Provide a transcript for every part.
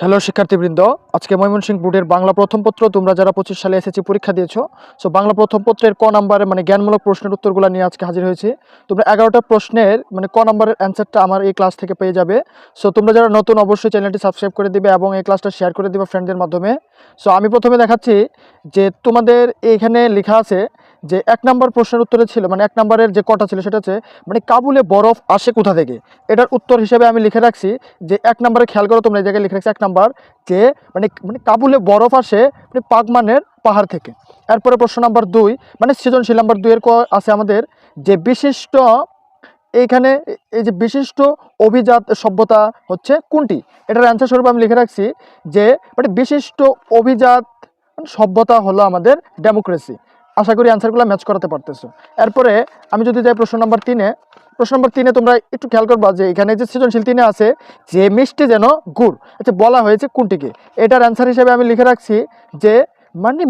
Hello শিক্ষার্থীবৃন্দ, আজকে ময়মনসিংহ বোর্ডের বাংলা প্রথম পত্র তোমরা যারা 25 সালে এসএসসি পরীক্ষা দিয়েছো, সো বাংলা প্রথম পত্রের ক নাম্বারে জ্ঞানমূলক প্রশ্নের উত্তরগুলো নিয়ে আজকে হাজির হয়েছি। তোমরা 11টা প্রশ্নের ক নাম্বারের অ্যান্সারটা আমার এই ক্লাস থেকে পেয়ে যাবে। সো তোমরা যারা নতুন অবশ্যই চ্যানেলটি সাবস্ক্রাইব করে দিবে এবং এই ক্লাসটা শেয়ার করে দিবে ফ্রেন্ডদের মাধ্যমে। সো আমি প্রথমে দেখাচ্ছি যে তোমাদের এখানে লেখা আছে যে 1 নাম্বার প্রশ্নের উত্তরে ছিল 1 নাম্বারের যে কটা ছিল সেটা হচ্ছে কাবুলে বরফ আসে কোথা থেকে। এটার উত্তর হিসেবে আমি লিখে রাখছি যে 1 নাম্বারে খেয়াল করো, তোমরা এই জায়গায় লিখে রাখছি 1 নাম্বার যে কাবুলে বরফ আসে পাগমানের পাহাড় থেকে। এরপরে প্রশ্ন নাম্বার 2 সৃজনশীল নাম্বার 2 এর আছে আমাদের যে বিশিষ্ট, এইখানে এই যে বিশিষ্ট অভিজাত সভ্যতা হচ্ছে কোনটি। এটার অ্যান্সার স্বরূপ আমি লিখে রাখছি যে বিশিষ্ট অভিজাত সভ্যতা হলো আমাদের ডেমোক্রেসি। আশা করি অ্যান্সারগুলো ম্যাচ করাতে পারতেছো। এরপরে আমি যদি যাই প্রশ্ন নাম্বার 3-এ, প্রশ্ন নম্বর 3-এ তোমরা একটু খেয়াল করবা যে এখানে যে সৃজনশীল 3-এ আছে যে মিষ্টি যেন গুড়, আচ্ছা বলা হয়েছে কোনটিকে। এটার অ্যান্সার হিসেবে আমি লিখে রাখছি যে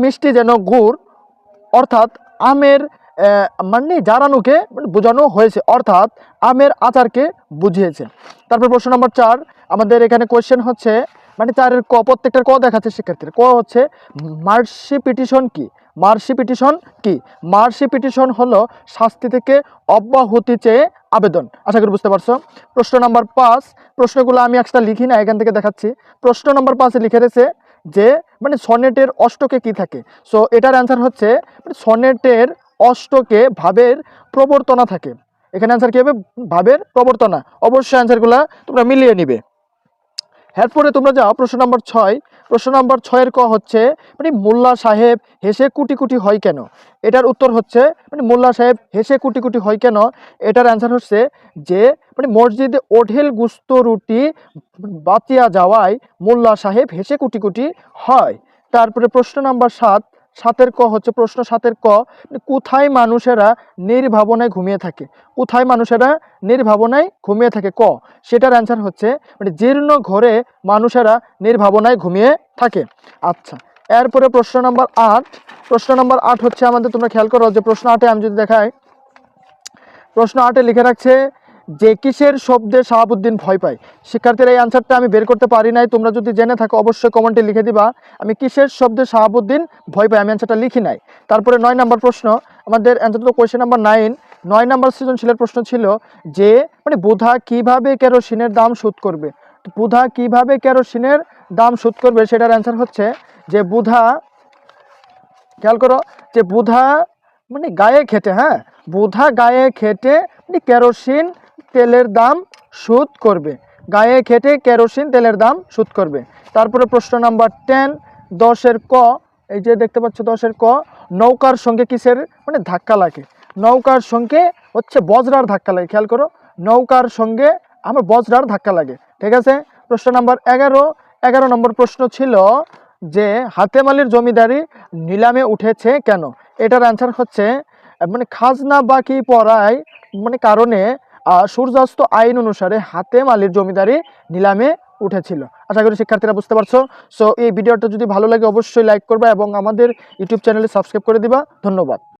মিষ্টি যেন গুড় অর্থাৎ আমের জারানুকে বোঝানো হয়েছে, অর্থাৎ আমের আচারকে বুঝিয়েছে। তারপর প্রশ্ন নম্বর 4 আমাদের এখানে কোয়েশ্চেন হচ্ছে 4-এর ক, প্রত্যেকটার ক দেখাচ্ছে শিক্ষার্থীর। ক হচ্ছে মার্সি পিটিশন কি। মার্সি পিটিশন কি? মার্সি পিটিশন হলো শাস্তি থেকে অব্যাহতি চেয়ে আবেদন। আশা করি বুঝতে পারছো। প্রশ্ন নাম্বার 5, প্রশ্নগুলো আমি একটা লিখি না, এখান থেকে দেখাচ্ছি। প্রশ্ন নাম্বার 5-এ লিখে রয়েছে যে সনেটের অষ্টকে কি থাকে। সো এটার অ্যান্সার হচ্ছে সনেটের অষ্টকে ভাবের প্রবর্তনা থাকে। এখানে অ্যান্সার কী হবে? ভাবের প্রবর্তনা। অবশ্যই অ্যান্সারগুলো তোমরা মিলিয়ে নিবে। এরপরে তোমরা যাও প্রশ্ন নাম্বার 6। প্রশ্ন নাম্বার 6-এর ক হচ্ছে মোল্লা সাহেব হেসে কুটি কুটি হয় কেন। এটার উত্তর হচ্ছে মোল্লা সাহেব হেসে কুটি কুটি হয় কেন। এটার অ্যান্সার হচ্ছে যে মসজিদে ওঢেল গুস্ত রুটি বাঁচিয়া যাওয়ায় মোল্লা সাহেব হেসে কুটি কুটি হয়। তারপরে প্রশ্ন নাম্বার 7-এর ক হচ্ছে প্রশ্ন 7-এর ক কোথায় মানুষেরা নির্ভাবনায় ঘুমিয়ে থাকে। কোথায় মানুষেরা নির্ভাবনায় ঘুমিয়ে থাকে ক। সেটার অ্যান্সার হচ্ছে জীর্ণ ঘরে মানুষেরা নির্ভাবনায় ঘুমিয়ে থাকে। আচ্ছা, এরপরে প্রশ্ন নাম্বার 8। প্রশ্ন নাম্বার 8 হচ্ছে আমাদের, তোমরা খেয়াল করো যে প্রশ্ন 8-এ আমি যদি দেখাই, প্রশ্ন 8-এ লিখে রাখছে যে কিসের শব্দে শাহাবুদ্দিন ভয় পায়। শিক্ষার্থীরা এই অ্যান্সারটা আমি বের করতে পারি নাই, তোমরা যদি জেনে থাকো অবশ্যই কমেন্টে লিখে দিবা আমি কিসের শব্দে শাহাবুদ্দিন ভয় পায়, আমি অ্যান্সারটা লিখি নাই। তারপরে 9 নাম্বার প্রশ্ন আমাদের অ্যান্সার তো কোয়েশ্চেন নাম্বার 9। 9 নাম্বার সৃজনশীলের প্রশ্ন ছিল যে বুধা কিভাবে কেরোসিনের দাম শোধ করবে। বুধা কিভাবে কেরোসিনের দাম শোধ করবে সেটার অ্যান্সার হচ্ছে যে বুধা, খেয়াল করো যে বুধা গায়ে খেটে, হ্যাঁ বুধা গায়ে খেটে কেরোসিন তেলের দাম শোধ করবে। গায়ে খেটে কেরোসিন তেলের দাম শোধ করবে। তারপরে প্রশ্ন নাম্বার 10, 10-এর ক, এই যে দেখতে পাচ্ছ 10-এর ক নৌকার সঙ্গে কিসের ধাক্কা লাগে। নৌকার সঙ্গে হচ্ছে বজ্রার ধাক্কা লাগে। খেয়াল করো নৌকার সঙ্গে আমার বজ্রার ধাক্কা লাগে। ঠিক আছে। প্রশ্ন নাম্বার 11 নম্বর প্রশ্ন ছিল যে হাতেম আলীর জমিদারি নিলামে উঠেছে কেন। এটার অ্যান্সার হচ্ছে খাজনা বাকি পড়ায় কারণে সূর্যাস্ত আইন অনুসারে হাতেম আলীর জমিদারি নিলামে উঠেছিল। আশা করি শিক্ষার্থীরা বুঝতে পারছো। সো এই ভিডিওটা যদি ভালো লাগে অবশ্যই লাইক করবা এবং আমাদের ইউটিউব চ্যানেলে সাবস্ক্রাইব করে দিবা। ধন্যবাদ।